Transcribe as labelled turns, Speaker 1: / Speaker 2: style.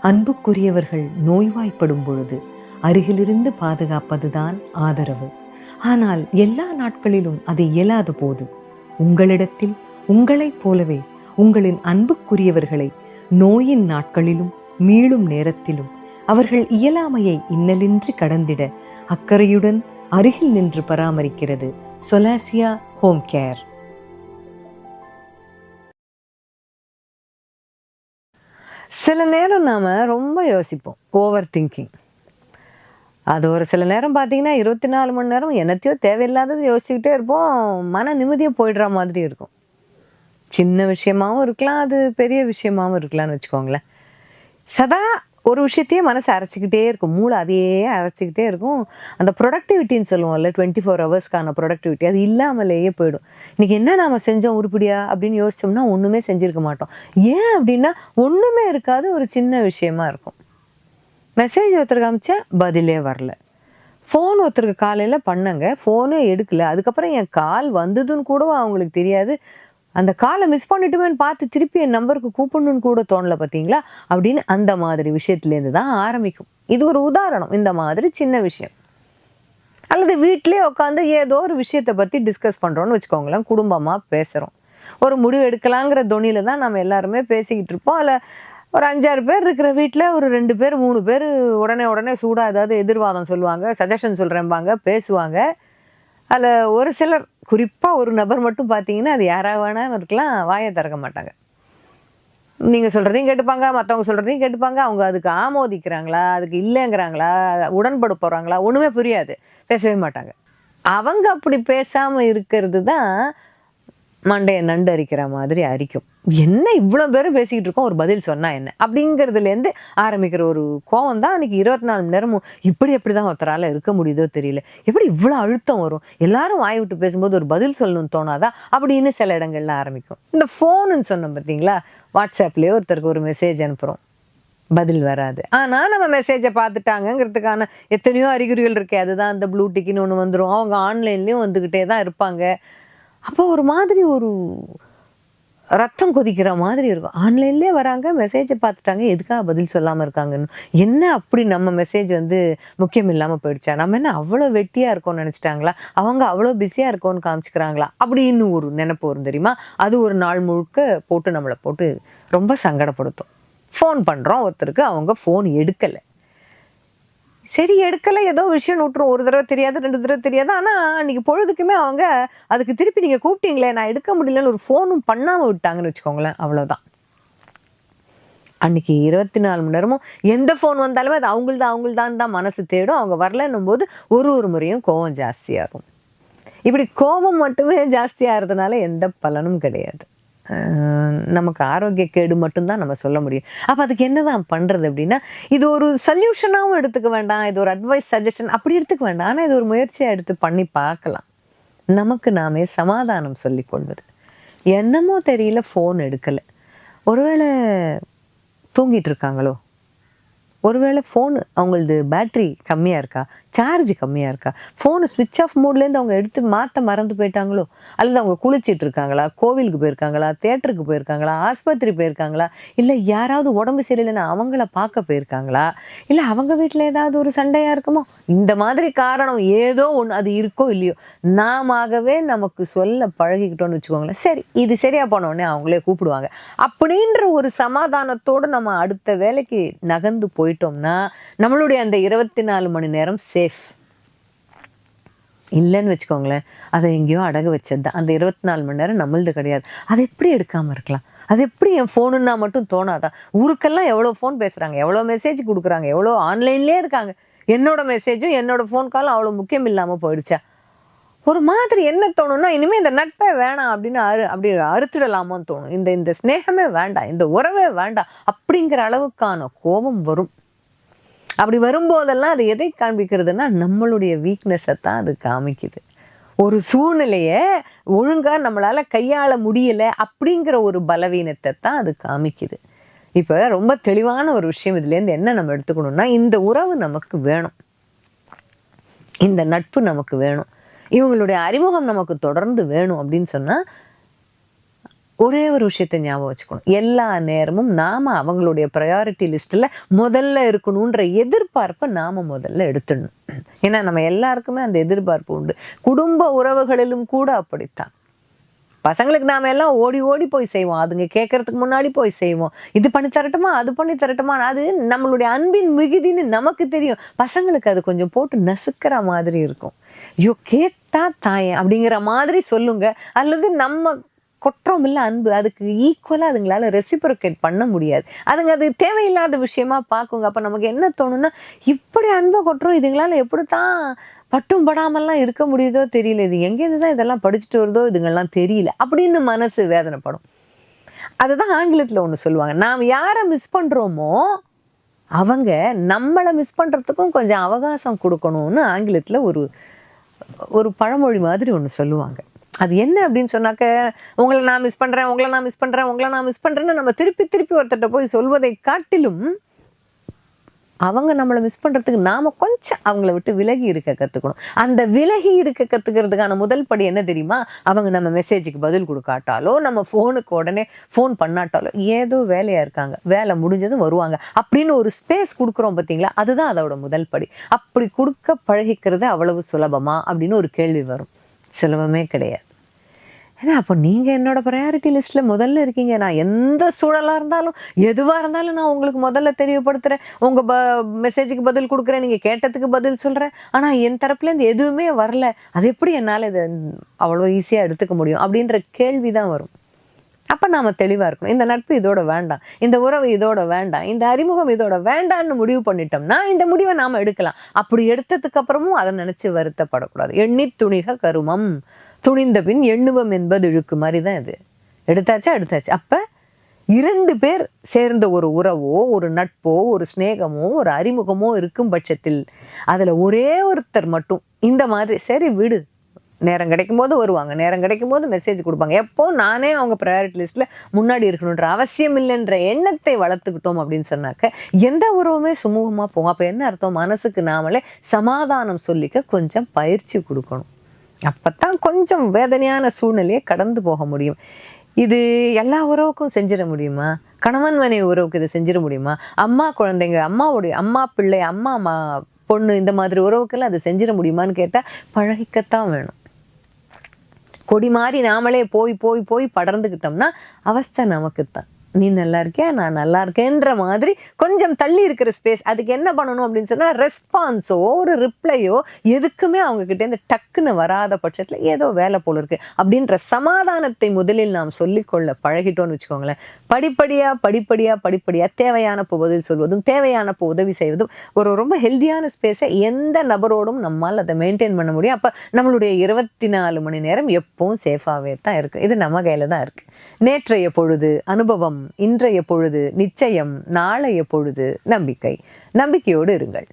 Speaker 1: அன்புக்குரியவர்கள் நோய்வாய்ப்படும் பொழுது அருகிலிருந்து பாதுகாப்பதுதான் ஆதரவு. ஆனால் எல்லா நாட்களிலும் அது இயலாத போது உங்களிடத்தில் உங்களைப் போலவே உங்களின் அன்புக்குரியவர்களை நோயின் நாட்களிலும் மீளும் நேரத்திலும் அவர்கள் இயலாமையை இன்னலின்றி கடந்திட அக்கறையுடன் அருகில் நின்று பராமரிக்கிறது சொலாசியா ஹோம் கேர்.
Speaker 2: சில நேரம் நாம் ரொம்ப யோசிப்போம், ஓவர் திங்கிங். அது ஒரு சில நேரம் பார்த்தீங்கன்னா 24 மணி நேரம் என்னத்தையோ தேவையில்லாதது யோசிச்சுக்கிட்டே இருப்போம். மன நிம்மதியாக போயிடுற மாதிரி இருக்கும். சின்ன விஷயமாகவும் இருக்கலாம், அது பெரிய விஷயமாகவும் இருக்கலாம்னு வச்சுக்கோங்களேன். சதா ஒரு விஷயத்தையே மனசு அரைச்சிக்கிட்டே இருக்கும், மூளை அதையே அரைச்சிக்கிட்டே இருக்கும். அந்த ப்ரொடக்டிவிட்டின்னு சொல்லுவோம்ல, 24 ஹவர்ஸ்க்கான ப்ரொடக்டிவிட்டி, அது இல்லாமலேயே போயிடும். இன்றைக்கி என்ன நாம் செஞ்சோம் உருப்படியா அப்படின்னு யோசிச்சோம்னா ஒன்றுமே செஞ்சுருக்க மாட்டோம். ஏன் அப்படின்னா ஒன்றுமே இருக்காது, ஒரு சின்ன விஷயமா இருக்கும். மெசேஜ் ஒருத்தருக்கு அமிச்சா பதிலே வரல. ஃபோன் ஒருத்தருக்கு காலையில் பண்ணங்க, ஃபோனே எடுக்கல. அதுக்கப்புறம் என் கால் வந்ததுன்னு கூட அவங்களுக்கு தெரியாது. அந்த காலை மிஸ் பண்ணிட்டுமேன்னு பார்த்து திருப்பி என் நம்பருக்கு கூப்பிடணுன்னு கூட தோணலை பார்த்தீங்களா அப்படின்னு அந்த மாதிரி விஷயத்துலேருந்து தான் ஆரம்பிக்கும். இது ஒரு உதாரணம். இந்த மாதிரி சின்ன விஷயம். அல்லது வீட்டிலே உட்காந்து ஏதோ ஒரு விஷயத்தை பற்றி டிஸ்கஸ் பண்ணுறோன்னு வச்சுக்கோங்களேன். குடும்பமாக பேசுகிறோம், ஒரு முடிவு எடுக்கலாங்கிற தொனியில் தான் நம்ம எல்லாருமே பேசிக்கிட்டு இருப்போம். அதில் ஒரு 5-6 பேர் இருக்கிற வீட்டில் ஒரு 2 பேர் 3 பேர் உடனே சூடாக ஏதாவது எதிர்வாதம் சொல்லுவாங்க, சஜஷன் சொல்கிறேன்பாங்க, பேசுவாங்க. அதில் ஒரு சிலர், குறிப்பாக ஒரு நபர் மட்டும் பார்த்தீங்கன்னா அது யாராக வேணாலும் இருக்கலாம், வாயை திறக்க மாட்டாங்க. நீங்கள் சொல்கிறதையும் கேட்டுப்பாங்க, மற்றவங்க சொல்கிறதையும் கேட்டுப்பாங்க. அவங்க அதுக்கு ஆமோதிக்கிறாங்களா, அதுக்கு இல்லைங்கிறாங்களா, உடன்பட போகிறாங்களா, ஒன்றுமே புரியாது, பேசவே மாட்டாங்க. அவங்க அப்படி பேசாமல் இருக்கிறது தான் மண்டையை நண்டு அரிக்கிற மாதிரி அரிக்கும். என்ன இவ்வளோ பேரும் பேசிக்கிட்டு இருக்கோம், ஒரு பதில் சொன்னால் என்ன அப்படிங்கிறதுலேருந்து ஆரம்பிக்கிற ஒரு கோவம் தான் அன்றைக்கி 24 மணி நேரமும் எப்படி தான் ஒருத்தரால் இருக்க முடியுதோ தெரியல. எப்படி இவ்வளோ அழுத்தம் வரும், எல்லாரும் வாய் விட்டு பேசும்போது ஒரு பதில் சொல்லணும்னு தோணாதா அப்படின்னு சில இடங்கள்ல ஆரம்பிக்கும். இந்த ஃபோனுன்னு சொன்னோம் பார்த்தீங்களா, வாட்ஸ்அப்லேயே ஒருத்தருக்கு ஒரு மெசேஜ் அனுப்புகிறோம், பதில் வராது. ஆனால் நம்ம மெசேஜை பார்த்துட்டாங்கங்கிறதுக்கான எத்தனையோ அறிகுறிகள் இருக்கே. அதுதான் அந்த ப்ளூ டிக்கின்னு ஒன்று வந்துடும். அவங்க ஆன்லைன்லேயும் வந்துக்கிட்டே தான் இருப்பாங்க. அப்போ ஒரு மாதிரி ஒரு ரத்தம் கொதிக்கிற மாதிரி இருக்கும். ஆன்லைன்லேயே வராங்க, மெசேஜை பார்த்துட்டாங்க, எதுக்காக பதில் சொல்லாமல் இருக்காங்கன்னு. என்ன அப்படி நம்ம மெசேஜ் முக்கியம் இல்லாமல் போயிடுச்சா, நம்ம என்ன அவ்வளோ வெட்டியாக இருக்கோம்னு நினச்சிட்டாங்களா, அவங்க அவ்வளோ பிஸியாக இருக்கோன்னு காமிச்சிக்கிறாங்களா அப்படின்னு ஒரு நினைப்பு வரும் தெரியுமா. அது ஒரு நாள் முழுக்க போட்டு நம்மளை போட்டு ரொம்ப சங்கடப்படுத்தும். ஃபோன் பண்ணுறோம் ஒருத்தருக்கு, அவங்க ஃபோன் எடுக்கலை. சரி எடுக்கலை, ஏதோ விஷயம் விட்டுரும். ஒரு தடவை தெரியாது, 2 தடவை தெரியாது. ஆனால் அன்றைக்கி பொழுதுக்குமே அவங்க அதுக்கு திருப்பி நீங்கள் கூப்பிட்டீங்களே, நான் எடுக்க முடியலன்னு ஒரு ஃபோனும் பண்ணாமல் விட்டாங்கன்னு வச்சுக்கோங்களேன். அவ்வளோதான். அன்றைக்கி 24 மணி நேரமும் எந்த ஃபோன் வந்தாலுமே அது அவங்கள்தான் தான் மனசு தேடும். அவங்க வரலன்னும் போது ஒரு முறையும் கோபம் ஜாஸ்தியாகும். இப்படி கோபம் மட்டுமே ஜாஸ்தியாகிறதுனால எந்த பலனும் கிடையாது. நமக்கு ஆரோக்கிய கேடு மட்டும்தான் நம்ம சொல்ல முடியும். அப்போ அதுக்கு என்ன தான் பண்ணுறது அப்படின்னா, இது ஒரு சொல்யூஷனாகவும் எடுத்துக்க வேண்டாம், இது ஒரு அட்வைஸ் சஜஷன் அப்படி எடுத்துக்க வேண்டாம். ஆனால் இது ஒரு முயற்சியாக எடுத்து பண்ணி பார்க்கலாம். நமக்கு நாமே சமாதானம் சொல்லிக்கொள்வது. என்னமோ தெரியல, ஃபோன் எடுக்கலை, ஒருவேளை தூங்கிட்டு இருக்காங்களோ, ஒருவேளை ஃபோனு அவங்களது பேட்ரி கம்மியாக இருக்கா, சார்ஜ் கம்மியாக இருக்கா, ஃபோனு ஸ்விட்ச் ஆஃப் மோட்லேருந்து அவங்க எடுத்து மாற்ற மறந்து போயிட்டாங்களோ, அல்லது அவங்க குளிச்சிட்டு இருக்காங்களா, கோவிலுக்கு போயிருக்காங்களா, தேட்டருக்கு போயிருக்காங்களா, ஆஸ்பத்திரி போயிருக்காங்களா, இல்லை யாராவது உடம்பு சரியில்லைன்னா அவங்கள பார்க்க போயிருக்காங்களா, இல்லை அவங்க வீட்டில் ஏதாவது ஒரு சண்டையாக இருக்குமோ, இந்த மாதிரி காரணம் ஏதோ ஒன்று அது இருக்கோ இல்லையோ, நாமவே நமக்கு சொல்ல பழகிக்கிட்டோன்னு வச்சுக்கோங்களேன். சரி இது சரியாக போனோடனே அவங்களே கூப்பிடுவாங்க அப்படின்ற ஒரு சமாதானத்தோடு நம்ம அடுத்த வேலைக்கு நகர்ந்து போயிட்டோம்னா நம்மளுடைய அந்த 24 மணி நேரம் சேஃப். இல்லைன்னு வச்சுக்கோங்களேன், அதை எங்கேயோ அடகு வச்சது தான். அந்த 24 மணி நேரம் நம்மளது கிடையாது. அதை எப்படி எடுக்காமல் இருக்கலாம்? அது எப்படி என் ஃபோனுன்னா மட்டும் தோணாதா? ஊருக்கெல்லாம் எவ்வளோ ஃபோன் பேசுகிறாங்க, எவ்வளோ மெசேஜ் கொடுக்குறாங்க, எவ்வளோ ஆன்லைன்லேயே இருக்காங்க. என்னோட மெசேஜும் என்னோட ஃபோன் காலும் அவ்வளோ முக்கியம் இல்லாமல் போயிடுச்சா? ஒரு மாதிரி என்ன தோணும்னா, இனிமேல் இந்த நட்பே வேணாம் அப்படின்னு அப்படி அறுத்துடலாமோன்னு தோணும். இந்த ஸ்நேகமே வேண்டாம், இந்த உறவே வேண்டாம் அப்படிங்கிற அளவுக்கான கோபம் வரும். அப்படி வரும்போதெல்லாம் அது எதை காண்பிக்கிறதுனா, நம்மளுடைய வீக்னஸை தான் அது காமிக்குது. ஒரு சூழ்நிலையை ஒழுங்காக நம்மளால் கையாள முடியலை அப்படிங்கிற ஒரு பலவீனத்தை தான் அது காமிக்குது. இப்போ ரொம்ப தெளிவான ஒரு விஷயம் இதுலேருந்து என்ன நம்ம எடுத்துக்கணும்னா, இந்த உறவு நமக்கு வேணும், இந்த நட்பு நமக்கு வேணும், இவங்களுடைய அறிமுகம் நமக்கு தொடர்ந்து வேணும் அப்படின்னு சொன்னால் ஒரே ஒரு விஷயத்தை ஞாபகம் வச்சுக்கணும், எல்லா நேரமும் நாம அவங்களுடைய ப்ரையாரிட்டி லிஸ்ட்ல முதல்ல இருக்கணும்ன்ற எதிர்பார்ப்பை நாம முதல்ல எடுத்துடணும். ஏன்னா நம்ம எல்லாருக்குமே அந்த எதிர்பார்ப்பு உண்டு. குடும்ப உறவுகளிலும் கூட அப்படித்தான். பசங்களுக்கு நாம எல்லாம் ஓடி ஓடி போய் செய்வோம், அதுங்க கேட்கறதுக்கு முன்னாடி போய் செய்வோம். இது பண்ணி தரட்டுமா, அது பண்ணி தரட்டுமா, அது நம்மளுடைய அன்பின் மிகுதின்னு நமக்கு தெரியும். பசங்களுக்கு அது கொஞ்சம் போட்டு நசுக்கிற மாதிரி இருக்கும். ஐயோ கேட்டா தாயேன் அப்படிங்கிற மாதிரி சொல்லுங்க. அல்லது நம்ம கொட்டுறோம் இல்லை அன்பு, அதுக்கு ஈக்குவலாக அதுங்களால ரெசிப்ரோகேட் பண்ண முடியாது. அதுங்க அது தேவையில்லாத விஷயமா பார்க்குங்க. அப்போ நமக்கு என்ன தோணுன்னா, இப்படி அன்பை கொட்டுறோம், இதுங்களால எப்படித்தான் பட்டும் படாமல்லாம் இருக்க முடியுதோ தெரியல, இது எங்கேருந்து தான் இதெல்லாம் படிச்சுட்டு வருதோ இதுங்கெல்லாம் தெரியல அப்படின்னு மனசு வேதனைப்படும். அதுதான் ஆங்கிலத்தில் ஒன்று சொல்லுவாங்க, நாம் யாரை மிஸ் பண்ணுறோமோ அவங்க நம்மளை மிஸ் பண்ணுறதுக்கும் கொஞ்சம் அவகாசம் கொடுக்கணும்னு ஆங்கிலத்தில் ஒரு பழமொழி மாதிரி ஒன்று சொல்லுவாங்க. அது என்ன அப்படின்னு சொன்னாக்க, உங்களை நான் மிஸ் பண்ணுறேன், உங்களை நான் மிஸ் பண்ணுறேன், உங்களை நான் மிஸ் பண்ணுறேன்னு நம்ம திருப்பி திருப்பி ஒருத்தட்ட போய் சொல்வதை காட்டிலும் அவங்க நம்மளை மிஸ் பண்ணுறதுக்கு நாம் கொஞ்சம் அவங்கள விட்டு விலகி இருக்க கற்றுக்கணும். அந்த விலகி இருக்க கற்றுக்கிறதுக்கான முதல் படி என்ன தெரியுமா? அவங்க நம்ம மெசேஜுக்கு பதில் கொடுக்காட்டாலோ, நம்ம ஃபோனுக்கு உடனே ஃபோன் பண்ணாட்டாலோ, ஏதோ வேலையாக இருக்காங்க, வேலை முடிஞ்சதும் வருவாங்க அப்படின்னு ஒரு ஸ்பேஸ் கொடுக்குறோம் பார்த்தீங்களா, அதுதான் அதோட முதல் படி. அப்படி கொடுக்க பழகிக்கிறது அவ்வளவு சுலபமா அப்படின்னு ஒரு கேள்வி வரும். சுலபமே கிடையாது. ஏன்னா அப்போ நீங்கள் என்னோட ப்ரையாரிட்டி லிஸ்ட்டில் முதல்ல இருக்கீங்க. நான் எந்த சூழலாக இருந்தாலும் எதுவாக இருந்தாலும் நான் உங்களுக்கு முதல்ல தெரியப்படுத்துகிறேன், உங்கள் மெசேஜுக்கு பதில் கொடுக்குறேன், நீங்கள் கேட்டதுக்கு பதில் சொல்கிறேன். ஆனால் என் தரப்புலேருந்து எதுவுமே வரல, அது எப்படி என்னால் இதை அவ்வளோ ஈஸியாக எடுத்துக்க முடியும் அப்படின்ற கேள்வி தான் வரும். அப்போ நாம் தெளிவாக இருக்கணும். இந்த நட்பு இதோட வேண்டாம், இந்த உறவு இதோட வேண்டாம், இந்த அறிமுகம் இதோட வேண்டான்னு முடிவு பண்ணிட்டோம்னா இந்த முடிவை நாம் எடுக்கலாம். அப்படி எடுத்ததுக்கு அப்புறமும் அதை நினச்சி வருத்தப்படக்கூடாது. எண்ணி துணிக கருமம், துணிந்த பின் எண்ணுவம் என்பது இழுக்கு மாதிரி தான் இது. எடுத்தாச்சு. அப்போ 2 பேர் சேர்ந்த ஒரு உறவோ, ஒரு நட்போ, ஒரு ஸ்நேகமோ, ஒரு அறிமுகமோ இருக்கும் பட்சத்தில் அதில் ஒரே ஒருத்தர் மட்டும் இந்த மாதிரி சரி விடு, நேரம் கிடைக்கும் போது வருவாங்க, நேரம் கிடைக்கும் போது மெசேஜ் கொடுப்பாங்க, எப்போ நானே அவங்க ப்ரையாரிட்டி லிஸ்ட்டில் முன்னாடி இருக்கணுன்ற அவசியம் இல்லைன்ற எண்ணத்தை வளர்த்துக்கிட்டோம் அப்படின்னு சொன்னாக்க எந்த உறவுமே சுமூகமாக போகும். அப்போ என்ன அர்த்தம்? மனசுக்கு நாமளே சமாதானம் சொல்லிக்க கொஞ்சம் பயிற்சி கொடுக்கணும். அப்போத்தான் கொஞ்சம் வேதனையான சூழ்நிலையை கடந்து போக முடியும். இது எல்லா உறவுக்கும் செஞ்சிட முடியுமா? கணவன் மனைவி உறவுக்கு இதை செஞ்சிட முடியுமா? அம்மா குழந்தைங்க, அம்மா பிள்ளை, அம்மா பொண்ணு, இந்த மாதிரி உறவுக்கெல்லாம் அது செஞ்சிட முடியுமான்னு கேட்டால் பழகிக்கத்தான் வேணும். கொடி மாதிரி நாமளே போய் படர்ந்துக்கிட்டோம்னா அவஸ்தை நமக்குத்தான். நீ நல்லா இருக்கியா, நான் நல்லா இருக்கேன்ற மாதிரி கொஞ்சம் தள்ளி இருக்கிற ஸ்பேஸ். அதுக்கு என்ன பண்ணணும் அப்படின்னு சொன்னால், ரெஸ்பான்ஸோ ஒரு ரிப்ளையோ எதுக்குமே அவங்கக்கிட்டேருந்து டக்குன்னு வராத பட்சத்தில் ஏதோ வேலை போல இருக்குது அப்படின்ற சமாதானத்தை முதலில் நாம் சொல்லிக்கொள்ள பழகிட்டோன்னு வச்சுக்கோங்களேன். படிப்படியாக தேவையானப்போ பதில் சொல்வதும் தேவையானப்போ உதவி செய்வதும் ஒரு ரொம்ப ஹெல்தியான ஸ்பேஸை எந்த நபரோடும் நம்மால் அதை மெயின்டைன் பண்ண முடியும். அப்போ நம்மளுடைய 24 மணி நேரம் எப்பவும் சேஃபாகவே தான் இருக்குது. இது நம்ம கையில் தான் இருக்குது. நேற்றைய பொழுது அனுபவம், இன்றைய பொழுது நிச்சயம், நாளைய பொழுது நம்பிக்கை. நம்பிக்கையோடு இருங்கள்.